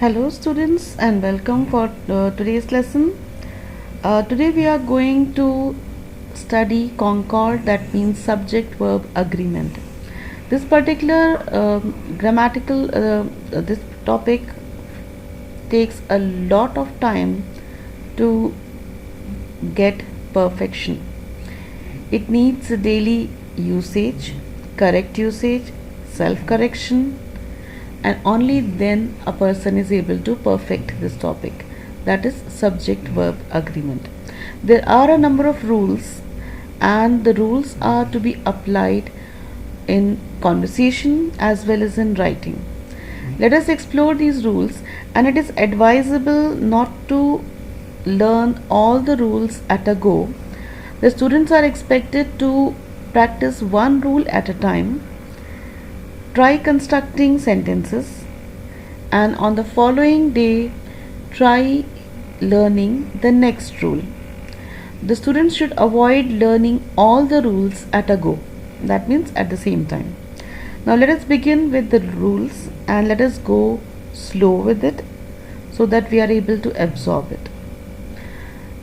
Hello students and welcome for today's lesson. Today we are going to study Concord, that means subject verb agreement. This particular this topic takes a lot of time to get perfection. It needs daily usage, correct usage, self-correction, and only then a person is able to perfect this topic, that is subject verb agreement. There are a number of rules, and the rules are to be applied in conversation as well as in writing. Let us explore these rules, and it is advisable not to learn all the rules at a go. The students are expected to practice one rule at a time. Try constructing sentences, and on the following day try learning the next rule. The students should avoid learning all the rules at a go, that means at the same time. Now let us begin with the rules and let us go slow with it so that we are able to absorb it.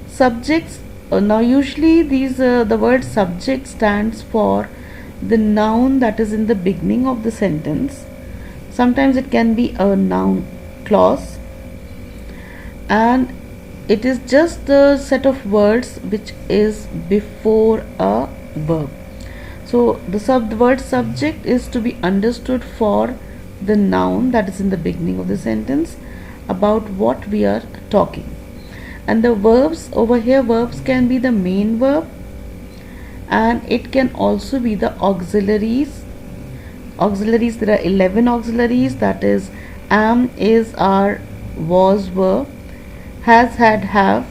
Subjects, now usually the word subject stands for the noun that is in the beginning of the sentence. Sometimes it can be a noun clause, and it is just the set of words which is before a verb. So the word subject is to be understood for the noun that is in the beginning of the sentence about what we are talking. And the verbs over here, verbs can be the main verb, and it can also be the auxiliaries. There are 11 auxiliaries, that is am, is, are, was, were, has, had, have,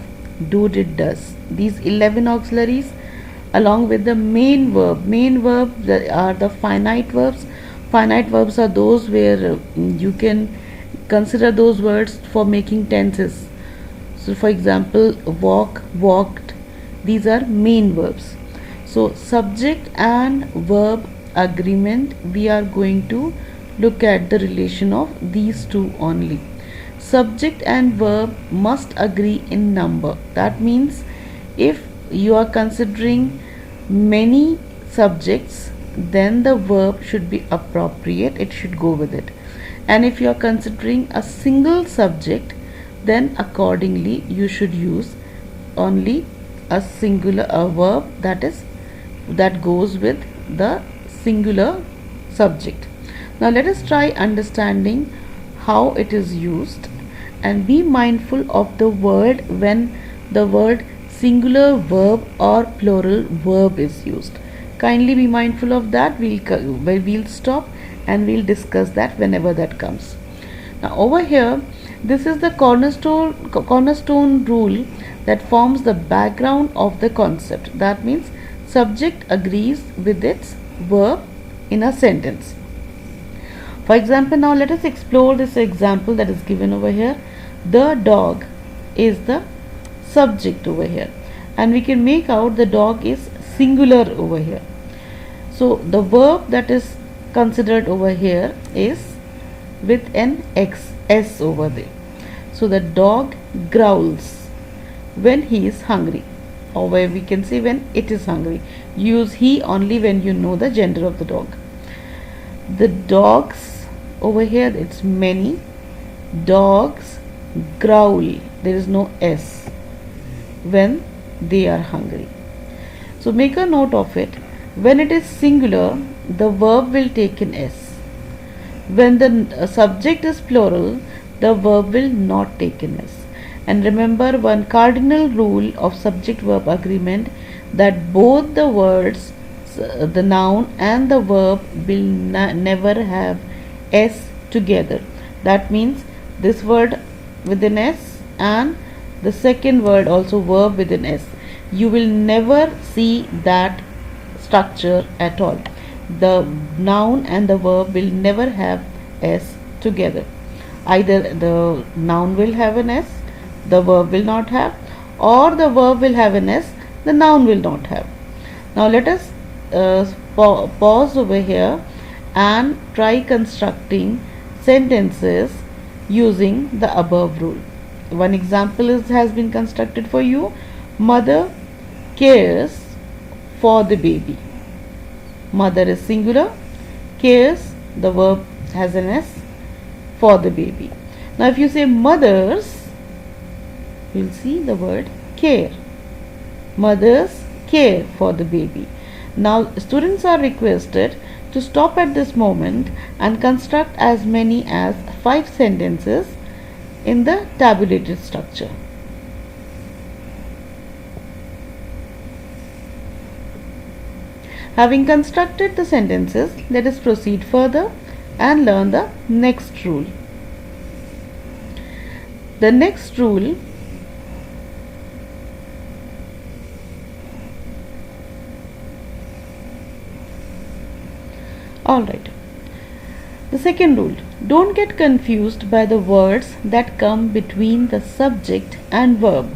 do, did, does. These 11 auxiliaries along with the main verb. Main verb are the finite verbs. Finite verbs are those where you can consider those words for making tenses. So for example, walk, walked. These are main verbs. So subject and verb agreement, we are going to look at the relation of these two only. Subject and verb must agree in number. That means if you are considering many subjects, then the verb should be appropriate, it should go with it. And if you are considering a single subject, then accordingly you should use only a singular verb that goes with the singular subject. Now let us try understanding how it is used, and be mindful of the word when the word singular verb or plural verb is used. Kindly be mindful of that. We'll stop and we'll discuss that whenever that comes. Now over here, this is the cornerstone rule that forms the background of the concept. That means subject agrees with its verb in a sentence. For example, now let us explore this example that is given over here. The dog is the subject over here, and we can make out the dog is singular over here. So the verb that is considered over here is with an s over there. So the dog growls when he is hungry, or where we can say when it is hungry. Use he only when you know the gender of the dog. The dogs over here, it's many. Dogs growl, there is no s, when they are hungry. So make a note of it. When it is singular, the verb will take an s. When the subject is plural, the verb will not take an s. And remember one cardinal rule of subject verb agreement, that both the words, the noun and the verb, will never have s together. That means this word with an s and the second word also verb with an s. You will never see that structure at all. The noun and the verb will never have s together. Either the noun will have an s, the verb will not have, or the verb will have an s, the noun will not have. Now let us pause over here and try constructing sentences using the above rule. One example has been constructed for you. Mother cares for the baby. Mother is singular. Cares, the verb has an S, for the baby. Now if you say mothers, you will see the word care. Mothers care for the baby. Now students are requested to stop at this moment and construct as many as 5 sentences in the tabulated structure. Having constructed the sentences, let us proceed further and learn the next rule. The next rule Alright. The second rule. Don't get confused by the words that come between the subject and verb.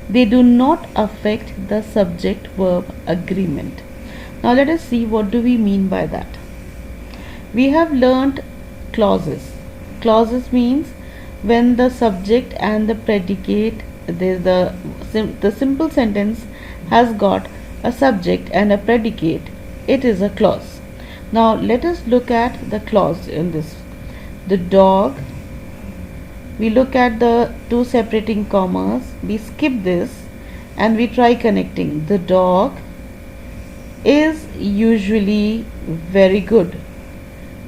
They do not affect the subject-verb agreement. Now let us see what do we mean by that. We have learnt clauses. Clauses means when the subject and the predicate, the simple sentence has got a subject and a predicate, it is a clause. Now let us look at the clause in this. The dog, we look at the 2 separating commas, we skip this and we try connecting. The dog is usually very good.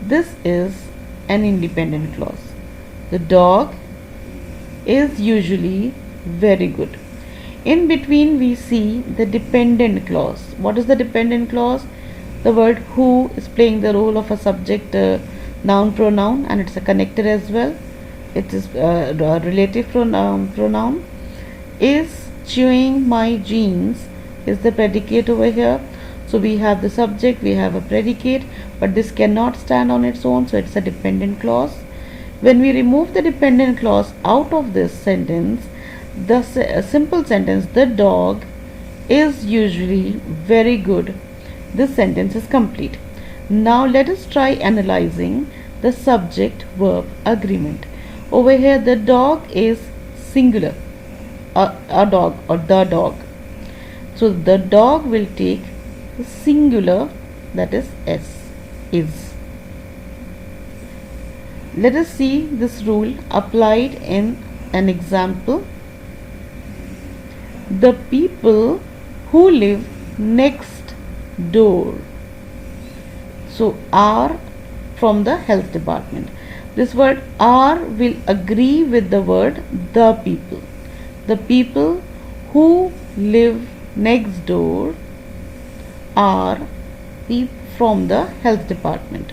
This is an independent clause. The dog is usually very good. In between we see the dependent clause. What is the dependent clause? The word who is playing the role of a subject noun pronoun, and it's a connector as well. It is a relative pronoun. Is chewing my jeans is the predicate over here. So we have the subject, we have a predicate, but this cannot stand on its own, so it's a dependent clause. When we remove the dependent clause out of this sentence, the simple sentence, the dog is usually very good, this sentence is complete. Now let us try analyzing the subject verb agreement. Over here the dog is singular, a dog or the dog. So the dog will take the singular, that is S, is. Let us see this rule applied in an example. The people who live next door. So are from the health department. This word are will agree with the word the people. The people who live next door are from the health department.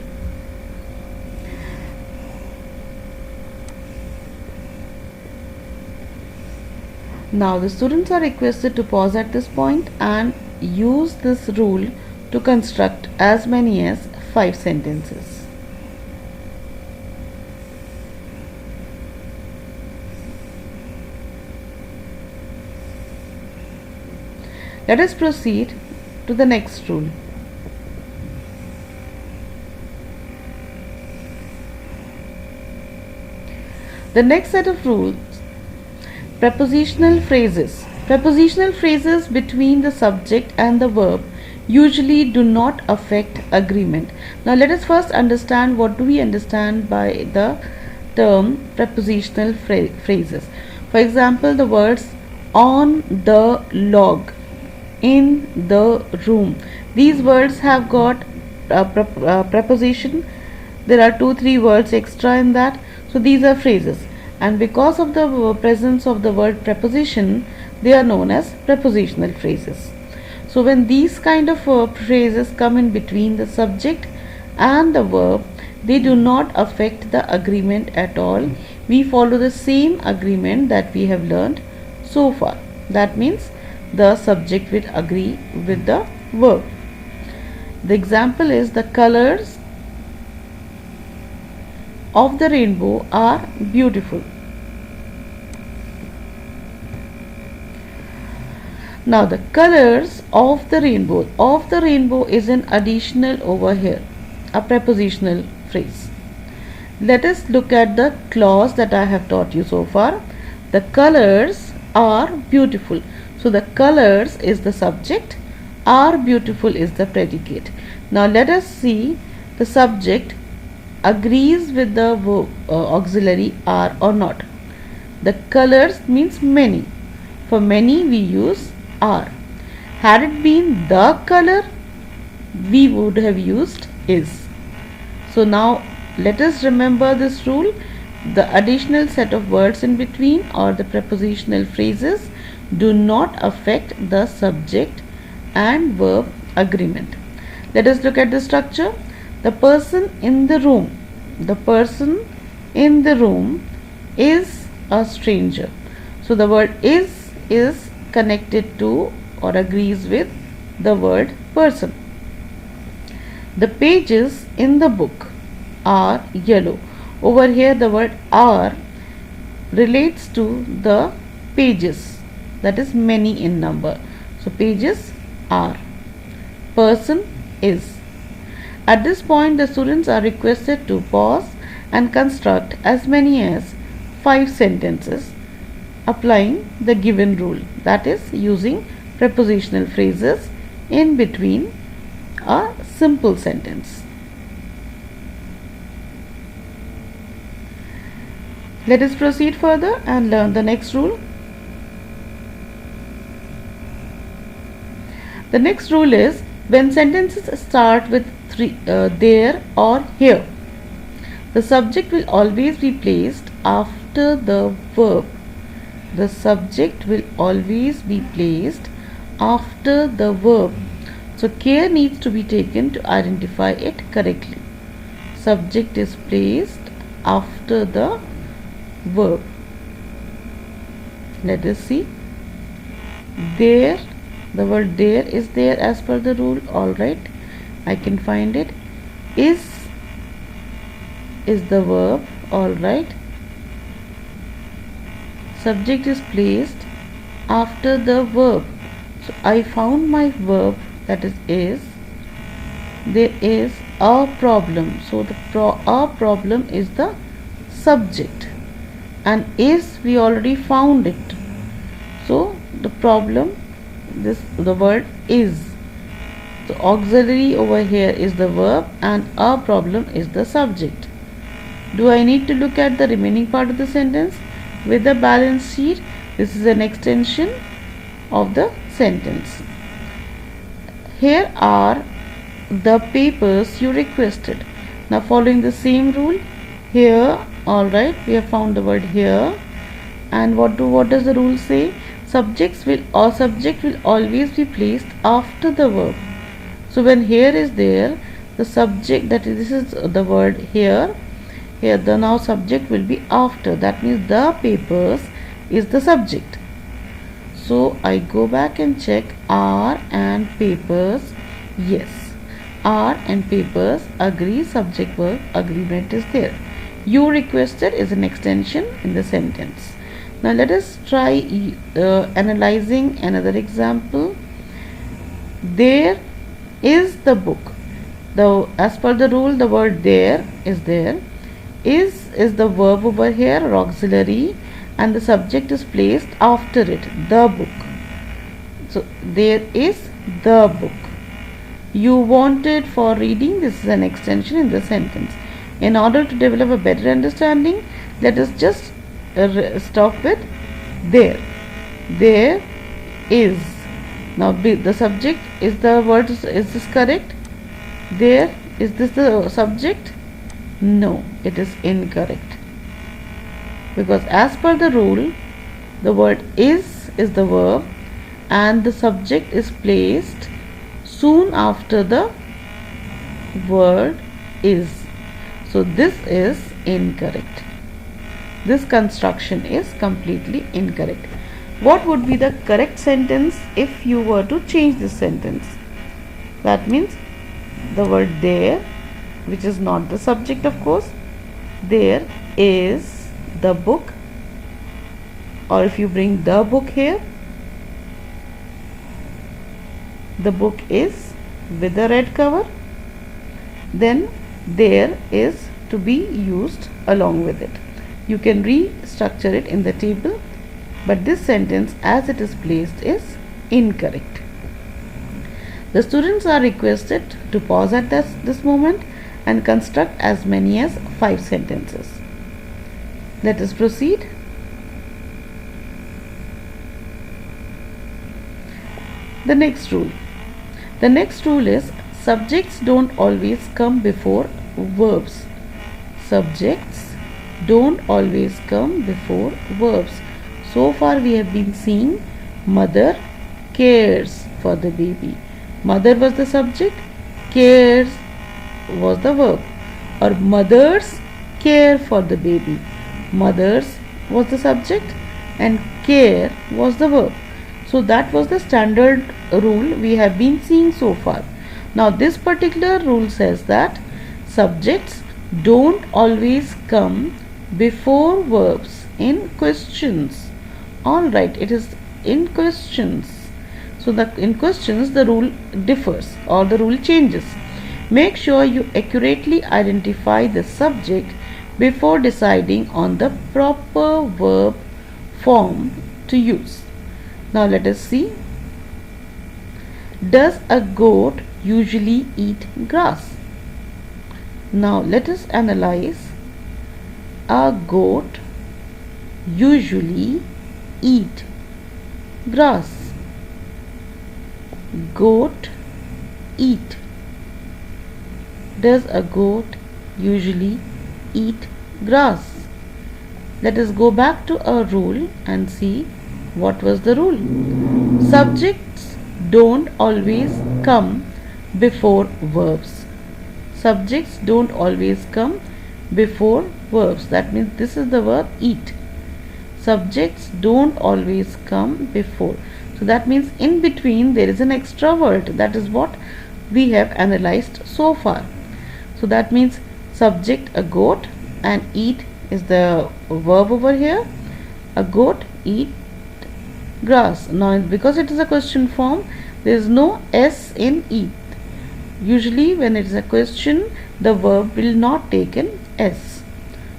Now the students are requested to pause at this point and use this rule to construct as many as 5 sentences. Let us proceed to the next rule. The next set of rules, prepositional phrases. Prepositional phrases between the subject and the verb usually do not affect agreement. Now let us first understand what do we understand by the term prepositional phrases. For example, the words on the log, in the room. These words have got a preposition. There are 2-3 words extra in that. So these are phrases, and because of the presence of the word preposition, they are known as prepositional phrases. So when these kind of phrases come in between the subject and the verb, they do not affect the agreement at all. We follow the same agreement that we have learned so far. That means the subject will agree with the verb. The example is the colors of the rainbow are beautiful. Now the colors of the rainbow is an additional over here, a prepositional phrase. Let us look at the clause that I have taught you so far. The colors are beautiful. So the colors is the subject, are beautiful is the predicate. Now let us see the subject agrees with the auxiliary are or not. The colors means many. For many we use are. Had it been the color, we would have used is. So now let us remember this rule. The additional set of words in between or the prepositional phrases do not affect the subject and verb agreement. Let us look at the structure. The person in the room. The person in the room is a stranger. So the word is connected to or agrees with the word person. The pages in the book are yellow. Over here the word are relates to the pages, that is many in number. So pages are. Person is. At this point the students are requested to pause and construct as many as 5 sentences applying the given rule, that is using prepositional phrases in between a simple sentence. Let us proceed further and learn the next rule. The next rule is when sentences start with there or here, the subject will always be placed after the verb. The subject will always be placed after the verb. So care needs to be taken to identify it correctly. Subject is placed after the verb. Let us see. There, the word there is there as per the rule. Alright, I can find it. Is the verb. Alright. Subject is placed after the verb. So I found my verb, that is. There is a problem. So the a problem is the subject, and is we already found it. So the problem, the word is. The auxiliary over here is the verb and a problem is the subject. Do I need to look at the remaining part of the sentence with the balance sheet? This is an extension of the sentence. Here are the papers you requested. Now following the same rule, here, alright, we have found the word here. And what does the rule say? Subject will always be placed after the verb. So when here is there, the subject, that is, this is the word here. Here the now subject will be after. That means the papers is the subject. So I go back and check are and papers. Yes, are and papers agree, subject verb agreement is there. You requested is an extension in the sentence. Now let us try analyzing another example. There is the book. As per the rule, the word there is there. Is the verb over here or auxiliary, and the subject is placed after it, the book. So there is the book. You wanted for reading, this is an extension in the sentence. In order to develop a better understanding, let us just stop with there. There is. Now the subject is the word, is this correct? There, is this the subject? No, it is incorrect. Because as per the rule, the word is the verb and the subject is placed soon after the word is. So this is incorrect. This construction is completely incorrect. What would be the correct sentence if you were to change this sentence? That means the word there, which is not the subject of course, there is the book, or if you bring the book here, the book is with a red cover, then there is to be used along with it. You can restructure it in the table, but this sentence as it is placed is incorrect. The students are requested to pause at this moment and construct as many as 5 sentences. Let us proceed. The next rule. The next rule is subjects don't always come before verbs. Subjects don't always come before verbs. So far we have been seeing mother cares for the baby. Mother was the subject, cares was the verb. Or mothers care for the baby. Mothers was the subject and care was the verb. So that was the standard rule we have been seeing so far. Now this particular rule says that subjects don't always come before verbs in questions. Alright, it is in questions. So in questions the rule differs or the rule changes. Make sure you accurately identify the subject before deciding on the proper verb form to use. Now let us see. Does a goat usually eat grass? Now let us analyze. A goat usually eat grass. Goat eat. Does a goat usually eat grass? Let us go back to our rule and see what was the rule. Subjects don't always come before verbs. Subjects don't always come before verbs. That means this is the verb eat. Subjects don't always come before. So that means in between there is an extra word. That is what we have analyzed so far. So that means subject a goat and eat is the verb over here. A goat eat grass. Now because it is a question form, there is no s in eat. Usually when it is a question, the verb will not take an s.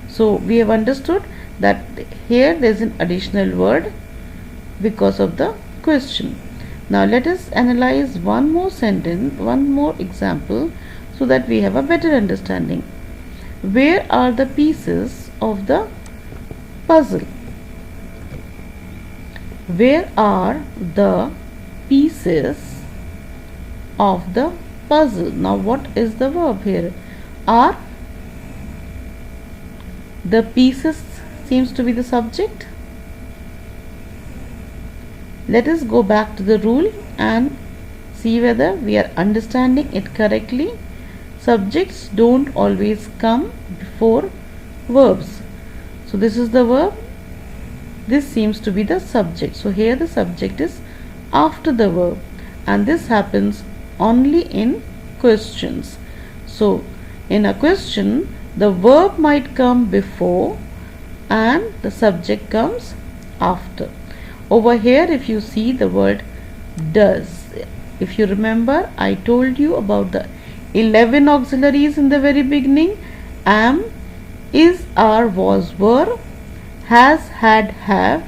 So we have understood that here there is an additional word because of the question. Now let us analyze one more sentence, one more example, so that we have a better understanding. Where are the pieces of the puzzle? Where are the pieces of the puzzle? Now what is the verb here? Are. The pieces seems to be the subject. Let us go back to the rule and see whether we are understanding it correctly. Subjects don't always come before verbs. So this is the verb. This seems to be the subject. So here the subject is after the verb, and this happens only in questions. So in a question the verb might come before and the subject comes after. Over here if you see the word does, if you remember I told you about the 11 auxiliaries in the very beginning. Am, is, are, was, were, has, had, have,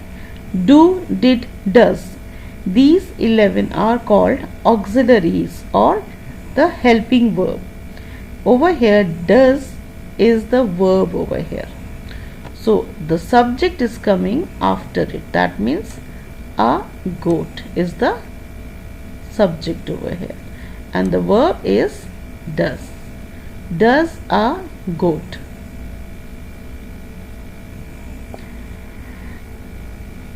do, did, does. These 11 are called auxiliaries or the helping verb. Over here does is the verb over here. So the subject is coming after it. That means a goat is the subject over here, and the verb is does. Does a goat.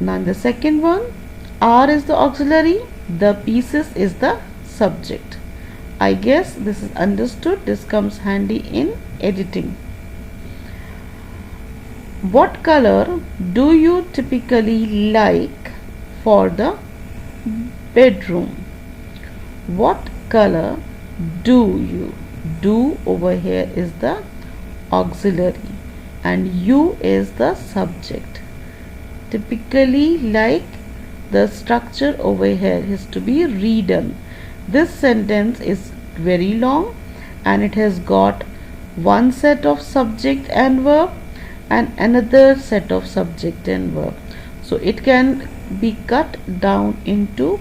Now in the second one, are is the auxiliary, the pieces is the subject. I guess this is understood. This comes handy in editing. What color do you typically like for the bedroom? What color do you? Do over here is the auxiliary and you is the subject. Typically like, the structure over here is to be redone. This sentence is very long and it has got one set of subject and verb and another set of subject and verb. So it can be cut down into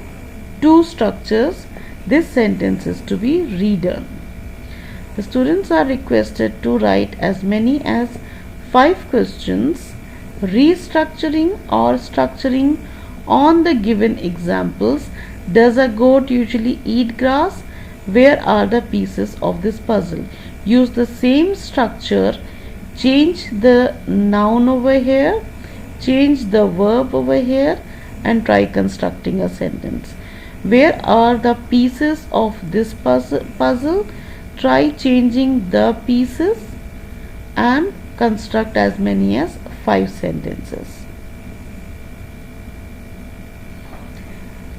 two structures. This sentence is to be redone. The students are requested to write as many as 5 questions, restructuring or structuring on the given examples. Does a goat usually eat grass? Where are the pieces of this puzzle? Use the same structure, change the noun over here, change the verb over here, and try constructing a sentence. Where are the pieces of this puzzle? Try changing the pieces and construct as many as 5 sentences.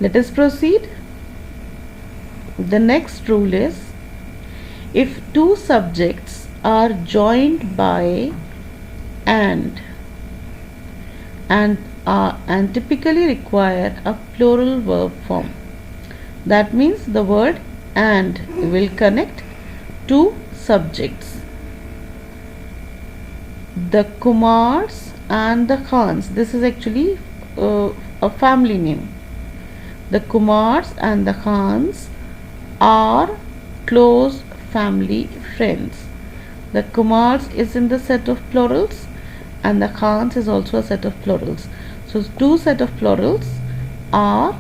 Let us proceed. The next rule is, if two subjects are joined by and typically require a plural verb form. That means the word and will connect two subjects. The Kumars and the Khans. This is actually a family name. The Kumars and the Khans are close family friends. The Kumars is in the set of plurals and the Khans is also a set of plurals. So two set of plurals are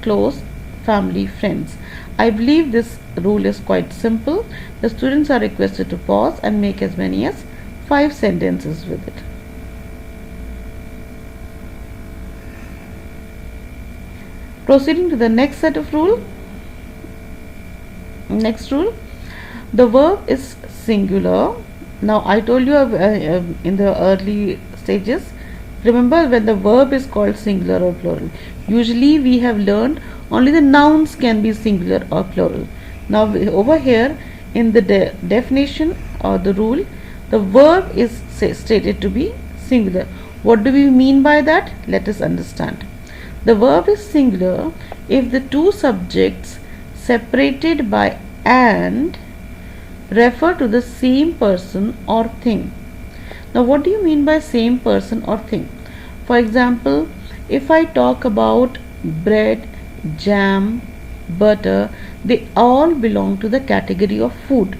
close family friends. I believe this rule is quite simple. The students are requested to pause and make as many as 5 sentences with it. Proceeding to the next set of rule. Next rule, the verb is singular. Now I told you in the early stages, remember when the verb is called singular or plural, usually we have learned only the nouns can be singular or plural. Now over here in the definition or the rule, the verb is stated to be singular. What do we mean by that? Let us understand. The verb is singular if the two subjects separated by and refer to the same person or thing. Now what do you mean by same person or thing? For example, if I talk about bread, jam, butter, they all belong to the category of food.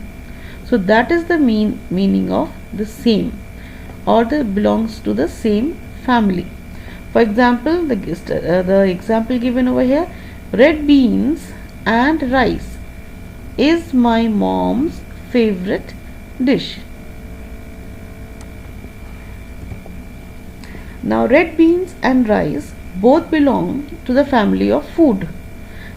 So that is the meaning of the same, or that belongs to the same family. For example, the example given over here, red beans and rice is my mom's favorite dish. Now red beans and rice both belong to the family of food.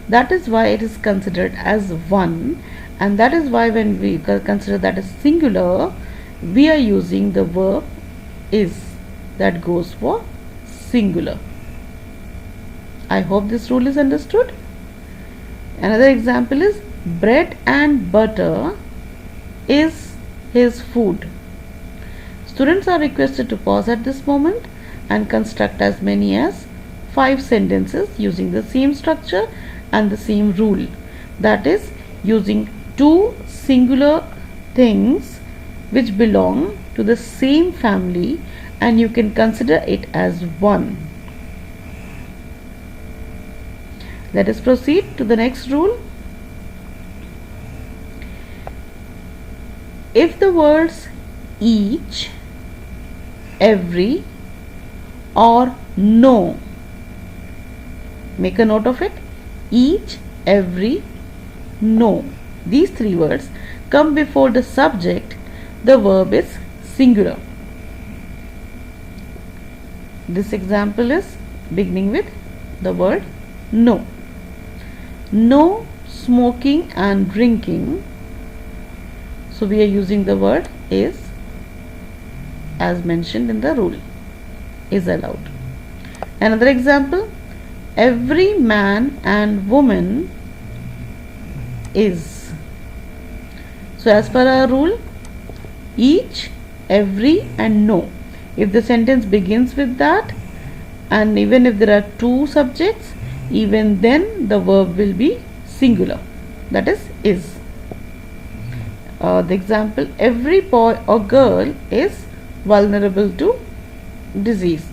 That is why it is considered as one, and that is why when we consider that as singular, we are using the verb is, that goes for singular. I hope this rule is understood. Another example is bread and butter is his food. Students are requested to pause at this moment and construct as many as 5 sentences using the same structure and the same rule. That is, using two singular things which belong to the same family, and you can consider it as one. Let us proceed to the next rule. If the words each, every or no, make a note of it, each, every, no, these 3 words come before the subject, the verb is singular. This example is beginning with the word no. No smoking and drinking. So we are using the word is as mentioned in the rule, is allowed. Another example, every man and woman is. So as per our rule, each, every and no. If the sentence begins with that, and even if there are 2 subjects, even then the verb will be singular, that is. The example, every boy or girl is vulnerable to disease.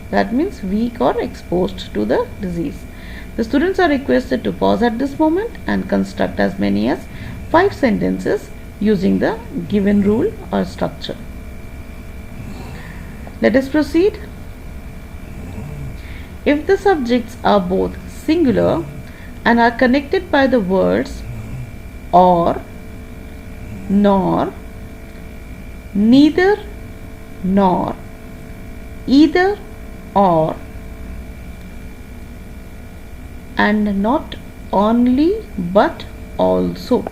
That means weak or exposed to the disease. The students are requested to pause at this moment and construct as many as 5 sentences using the given rule or structure. Let us proceed. If the subjects are both singular and are connected by the words or, nor, neither, nor, either, or, and not only but also,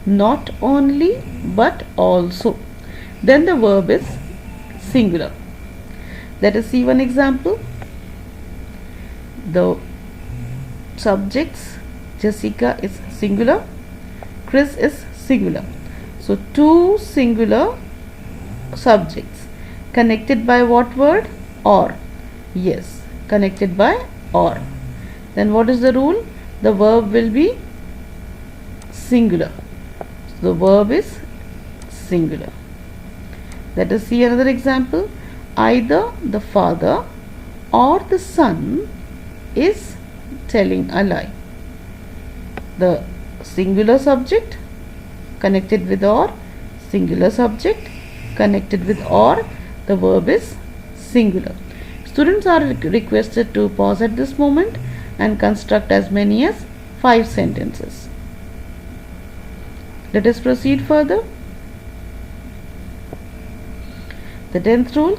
not only but also, then the verb is singular. Let us see one example. The subjects, Jessica is singular, Chris is singular. So 2 singular subjects connected by what word? Or. Yes, connected by or. Then what is the rule? The verb will be singular. So the verb is singular. Let us see another example. Either the father or the son is telling a lie. The singular subject connected with or, singular subject connected with or, the verb is singular. Students are requested to pause at this moment and construct as many as 5 sentences. Let us proceed further. The 10th rule.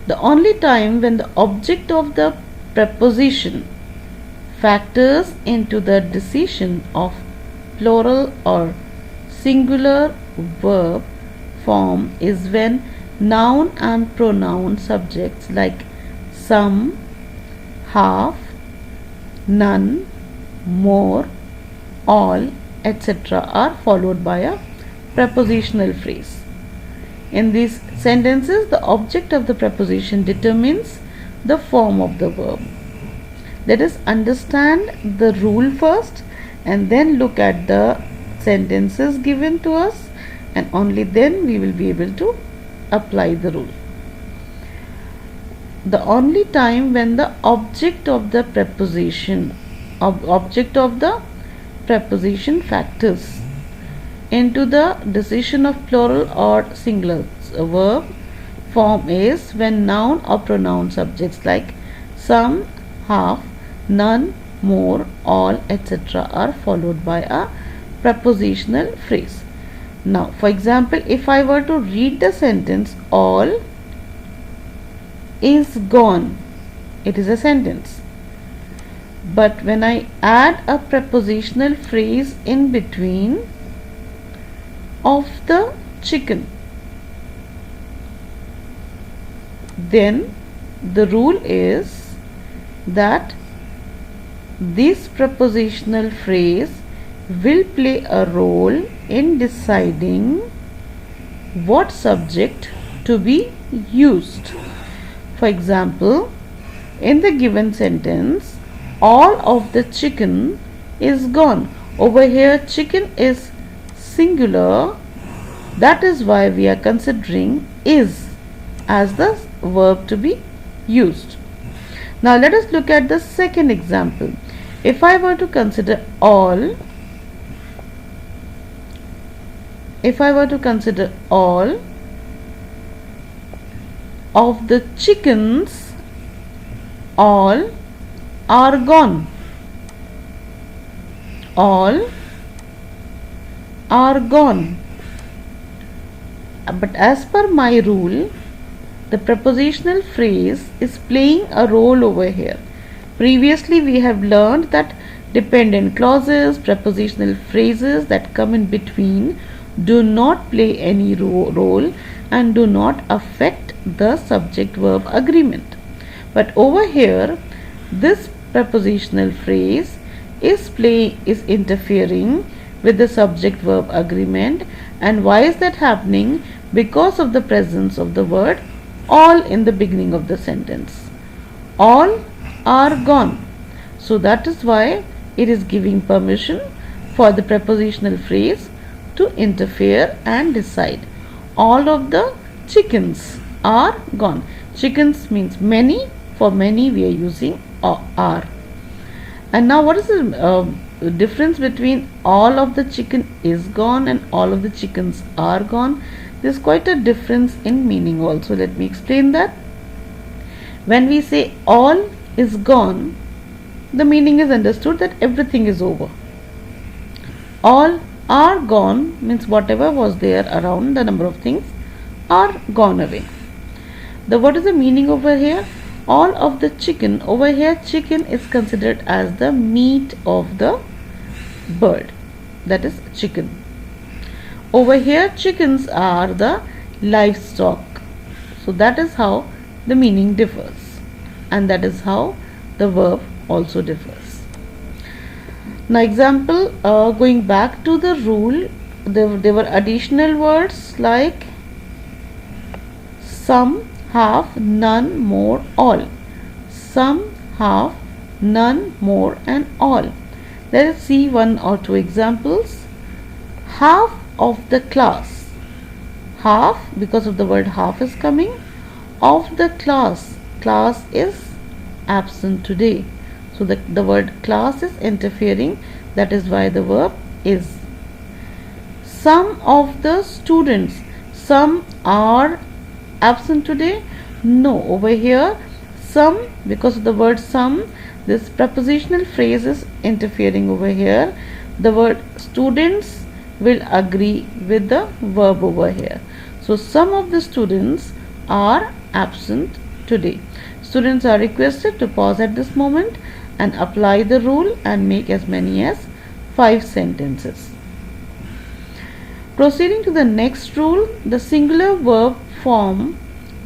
The only time when the object of the preposition factors into the decision of plural or singular verb form is when noun and pronoun subjects like some, half, none, more, all, etc. are followed by a prepositional phrase. In these sentences, the object of the preposition determines the form of the verb. Let us understand the rule first and then look at the sentences given to us, and only then we will be able to apply the rule. The only time when the object of the preposition factors into the decision of plural or singular verb form is when noun or pronoun subjects like some, half, none, more, all, etc. are followed by a prepositional phrase. Now, for example, if I were to read the sentence, all is gone, it is a sentence. But when I add a prepositional phrase in between, of the chicken, then the rule is that this prepositional phrase will play a role in deciding what subject to be used. For example, in the given sentence, all of the chicken is gone. Over here, chicken is singular. That is why we are considering is as the verb to be used. Now let us look at the second example. If I were to consider all, of the chickens, all are gone. All are gone. But as per my rule, the prepositional phrase is playing a role over here. Previously we have learned that dependent clauses, prepositional phrases that come in between do not play any role and do not affect the subject verb agreement. But over here, this prepositional phrase is interfering with the subject verb agreement. And why is that happening? Because of the presence of the word all in the beginning of the sentence. All are gone. So that is why it is giving permission for the prepositional phrase to interfere and decide. All of the chickens are gone. Chickens means many. For many we are using are. And now what is the difference between all of the chicken is gone and all of the chickens are gone? There's quite a difference in meaning also. Let me explain that. When we say all is gone, the meaning is understood that everything is over. All are gone means whatever was there around, the number of things are gone away. What is the meaning over here? All of the chicken, over here chicken is considered as the meat of the bird, that is chicken. Over here chickens are the livestock. So that is how the meaning differs, and that is how the verb also differs. Now example, going back to the rule, there were additional words like some, half, none, more, all. Some, half, none, more, and all. Let us see one or two examples. Half of the class. Half, because of the word half is coming. Of the class. Class is absent today. So the word class is interfering. That is why the verb is. Some of the students. Some are absent today. No, over here some, because of the word some, this prepositional phrase is interfering over here. The word students will agree with the verb over here. So some of the students are absent today. Students are requested to pause at this moment and apply the rule and make as many as 5 sentences. Proceeding to the next rule, the singular verb form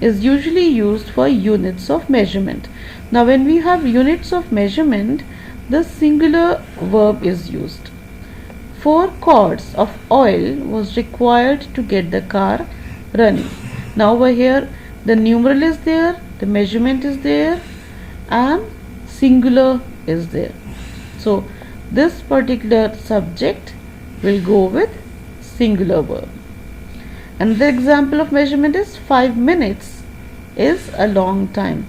is usually used for units of measurement. Now when we have units of measurement, the singular verb is used. 4 quarts of oil was required to get the car running. Now over here the numeral is there, the measurement is there, and singular is there. So this particular subject will go with singular verb. And the example of measurement is 5 minutes is a long time.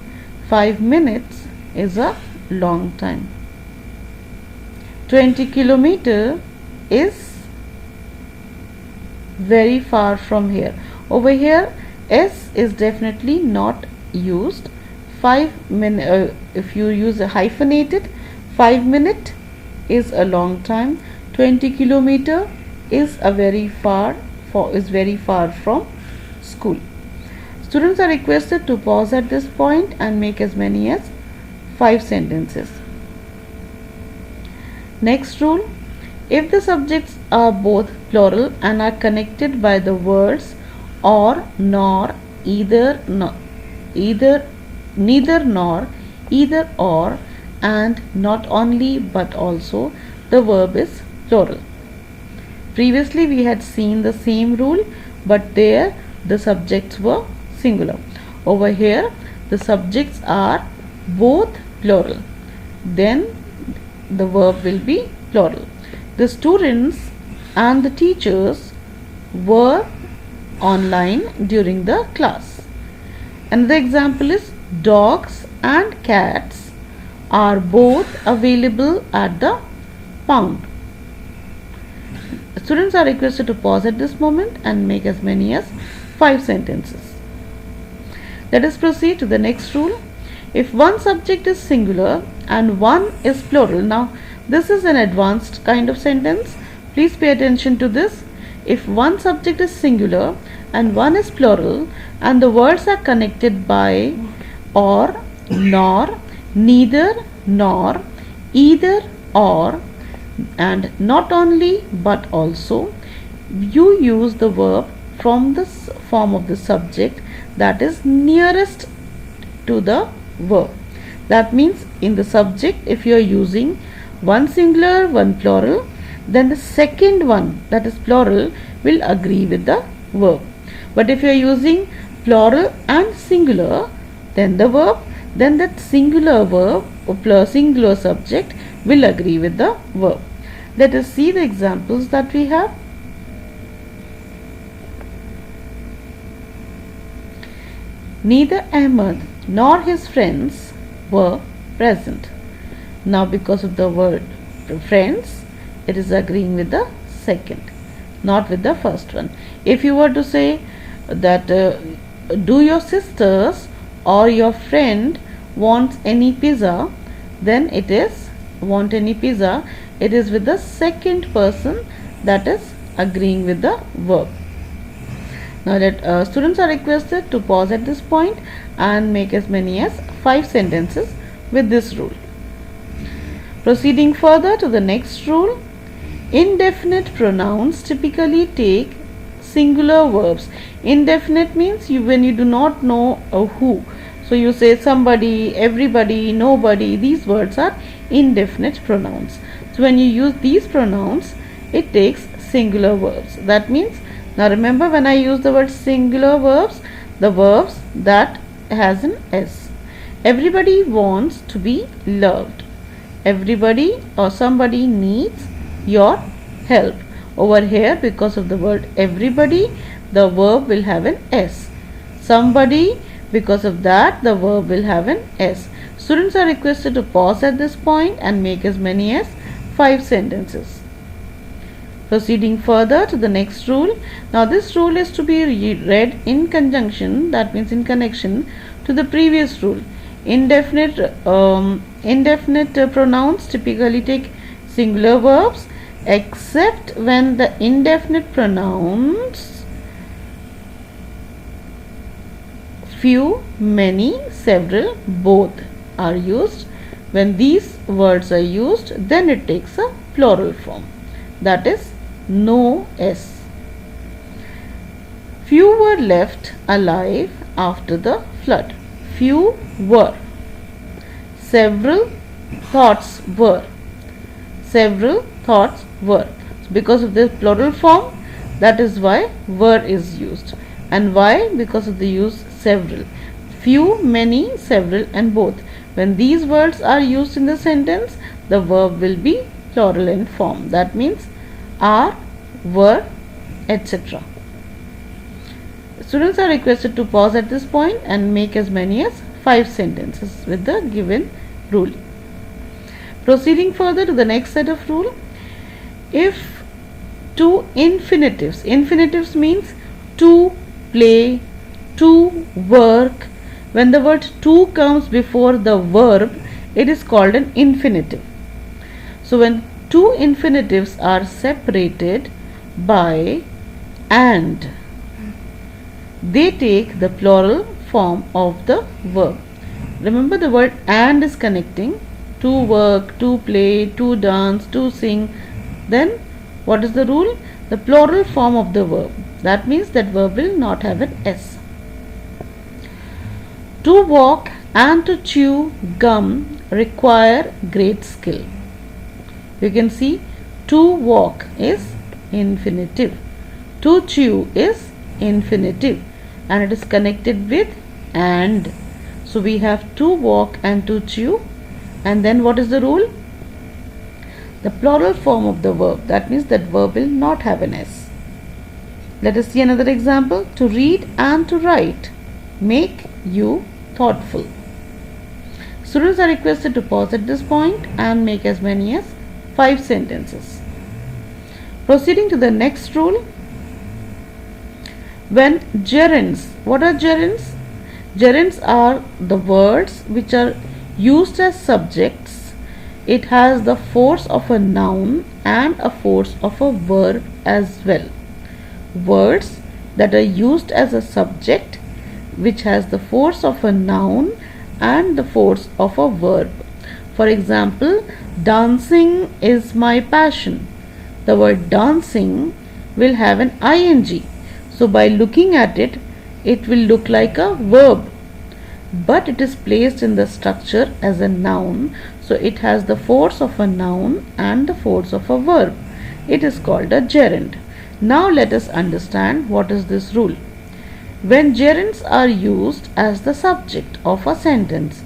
5 minutes is a long time. 20 kilometer is very far from here. Over here S is definitely not used. 5 minutes, if you use a hyphenated, 5 minute is a long time. 20 kilometer is very far from school. Students are requested to pause at this point and make as many as 5 sentences. Next rule, if the subjects are both plural and are connected by the words or, nor, either, neither nor, either or, and not only but also, the verb is plural. Previously we had seen the same rule, but there the subjects were singular. Over here the subjects are both plural, then the verb will be plural. The students and the teachers were online during the class. Another example is dogs and cats are both available at the pound. Students are requested to pause at this moment and make as many as 5 sentences. Let us proceed to the next rule. If one subject is singular and one is plural, now this is an advanced kind of sentence. Please pay attention to this. If one subject is singular and one is plural and the words are connected by or, nor, neither, nor, either, or, and not only but also, you use the verb from the form of the subject that is nearest to the verb. That means in the subject, if you are using one singular, one plural, then the second one, that is plural, will agree with the verb. But if you are using plural and singular, then that singular verb or singular subject will agree with the verb. Let us see the examples that we have. Neither Ahmed nor his friends were present. Now because of the word friends, it is agreeing with the second, not with the first one. If you were to say that do your sisters or your friend wants any pizza, then it is want any pizza. It is with the second person, that is agreeing with the verb. Now that students are requested to pause at this point and make as many as 5 sentences with this rule. Proceeding further to the next rule, indefinite pronouns typically take singular verbs. Indefinite means when you do not know who. So you say somebody, everybody, nobody. These words are indefinite pronouns. So when you use these pronouns, it takes singular verbs. That means, now remember when I use the word singular verbs, the verbs that has an S. Everybody wants to be loved. Everybody or somebody needs your help. Over here, because of the word everybody, the verb will have an S. Somebody, because of that, the verb will have an S. Students are requested to pause at this point and make as many as 5 sentences. Proceeding further to the next rule. Now this rule is to be read in conjunction, that means in connection to the previous rule. Indefinite pronouns typically take singular verbs, except when the indefinite pronouns few, many, several, both are used. When these words are used, then it takes a plural form, that is no S. Few were left alive after the flood. Few were. Several thoughts were. Several thoughts were. So because of this plural form, that is why were is used. And why? Because of the use several. Few, many, several and both. When these words are used in the sentence, the verb will be plural in form. That means are, were, etc. Students are requested to pause at this point and make as many as 5 sentences with the given rule. Proceeding further to the next set of rule, if two infinitives means to play, to work. When the word to comes before the verb, it is called an infinitive. So when two infinitives are separated by and, they take the plural form of the verb. Remember, the word and is connecting to work, to play, to dance, to sing. Then what is the rule? The plural form of the verb. That means that verb will not have an S. To walk and to chew gum require great skill. You can see to walk is infinitive, to chew is infinitive, and it is connected with and. So we have to walk and to chew, and then what is the rule? The plural form of the verb. That means that verb will not have an S. Let us see another example. To read and to write make you thoughtful. Students are requested to pause at this point and make as many as 5 sentences. Proceeding to the next rule. When gerunds, what are gerunds? Gerunds are the words which are used as subjects. It has the force of a noun and a force of a verb as well. Words that are used as a subject which has the force of a noun and the force of a verb. For example, dancing is my passion. The word dancing will have an ing. So by looking at it, it will look like a verb, but it is placed in the structure as a noun. So it has the force of a noun and the force of a verb. It is called a gerund. Now let us understand what is this rule. When gerunds are used as the subject of a sentence,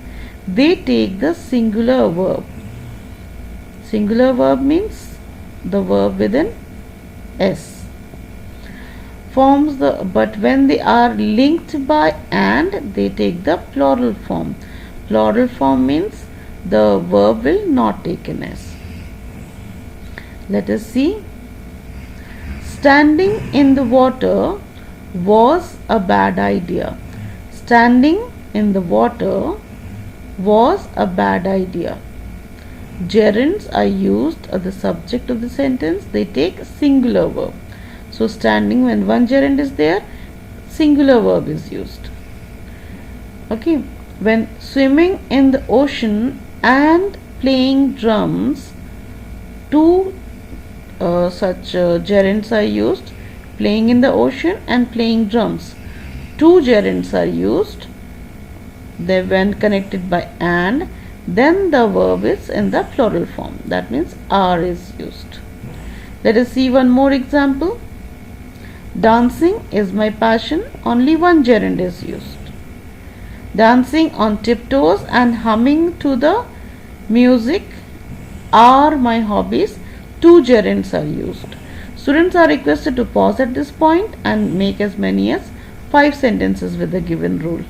they take the singular verb. Singular verb means the verb with an S. forms but when they are linked by and, they take the plural form. Plural form means the verb will not take an S. Let us see. Standing in the water was a bad idea. Standing in the water was a bad idea. Gerunds are used as the subject of the sentence. They take singular verb. So standing, when one gerund is there, singular verb is used. Okay. When swimming in the ocean and playing drums, two such gerunds are used. Playing in the ocean and playing drums. Two gerunds are used. They when connected by and, then the verb is in the plural form. That means are is used. Let us see one more example. Dancing is my passion. Only one gerund is used. Dancing on tiptoes and humming to the music are my hobbies. Two gerunds are used. Students are requested to pause at this point and make as many as 5 sentences with the given rule.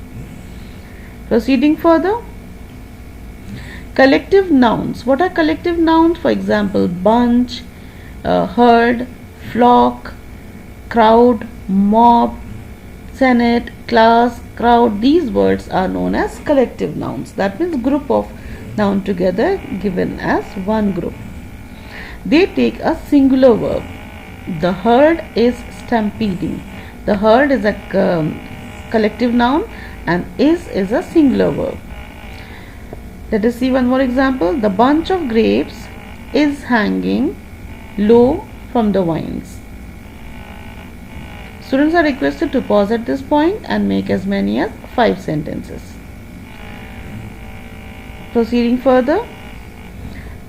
Proceeding further. Collective nouns. What are collective nouns? For example, bunch, herd, flock, crowd, mob, senate, class, crowd. These words are known as collective nouns. That means group of noun together given as one group. They take a singular verb. The herd is stampeding. The herd is a collective noun and is a singular verb. Let us see one more example. The bunch of grapes is hanging low from the vines. Students are requested to pause at this point and make as many as 5 sentences. Proceeding further.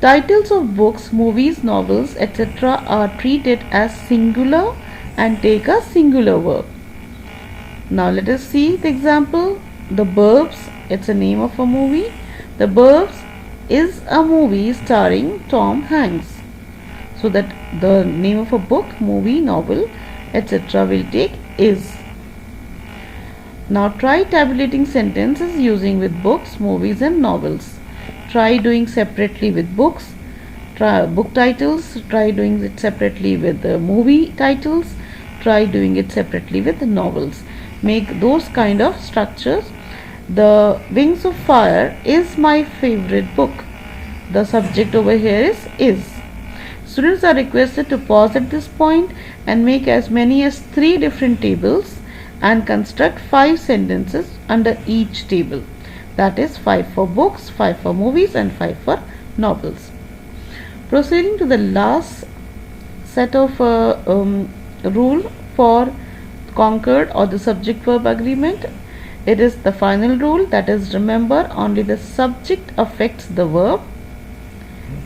Titles of books, movies, novels, etc. are treated as singular and take a singular verb. Now let us see the example. The Verbs, it's a name of a movie. The Verbs is a movie starring Tom Hanks. So that the name of a book, movie, novel, etc. will take is. Now try tabulating sentences using with books, movies and novels. Try doing separately with books, try book titles, try doing it separately with the movie titles, try doing it separately with the novels. Make those kind of structures. The Wings of Fire is my favorite book. The subject over here is. Students are requested to pause at this point and make as many as 3 different tables and construct 5 sentences under each table. That is 5 for books, 5 for movies and 5 for novels. Proceeding to the last set of rule for Concord or the subject verb agreement. It is the final rule, that is, remember, only the subject affects the verb.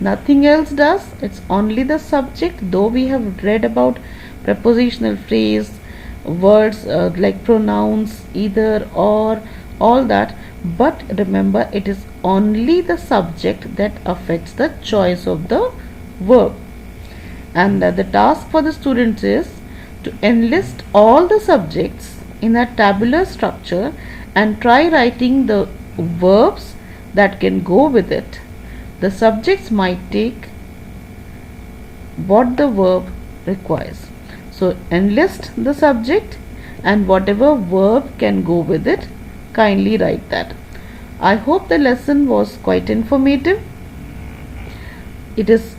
Nothing else does. It's only the subject. Though we have read about prepositional phrase, words like pronouns, either, or, all that, but remember, it is only the subject that affects the choice of the verb. And the task for the students is to enlist all the subjects in a tabular structure and try writing the verbs that can go with it. The subjects might take what the verb requires. So enlist the subject and whatever verb can go with it, kindly write that. I hope the lesson was quite informative. It is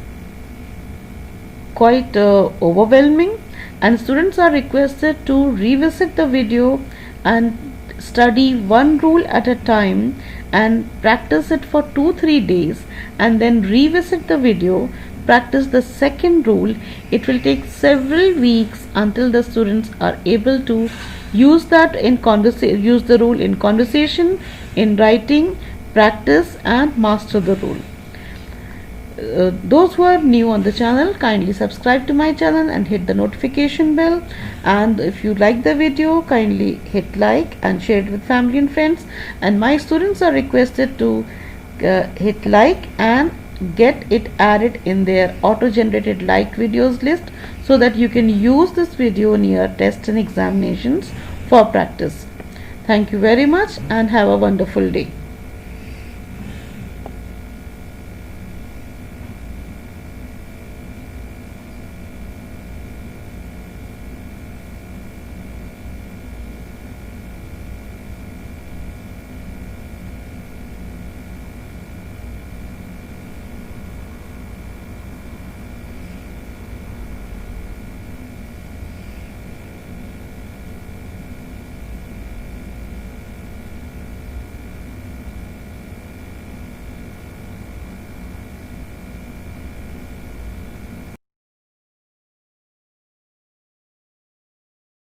quite overwhelming, and students are requested to revisit the video and study one rule at a time and practice it for 2-3 days, and then revisit the video, practice the second rule. It will take several weeks until the students are able to use that in use the rule in conversation, in writing, practice and master the rule. Those who are new on the channel, kindly subscribe to my channel and hit the notification bell, and if you like the video, kindly hit like and share it with family and friends. And my students are requested to hit like and get it added in their auto-generated liked videos list so that you can use this video in your tests and examinations for practice. Thank you very much and have a wonderful day.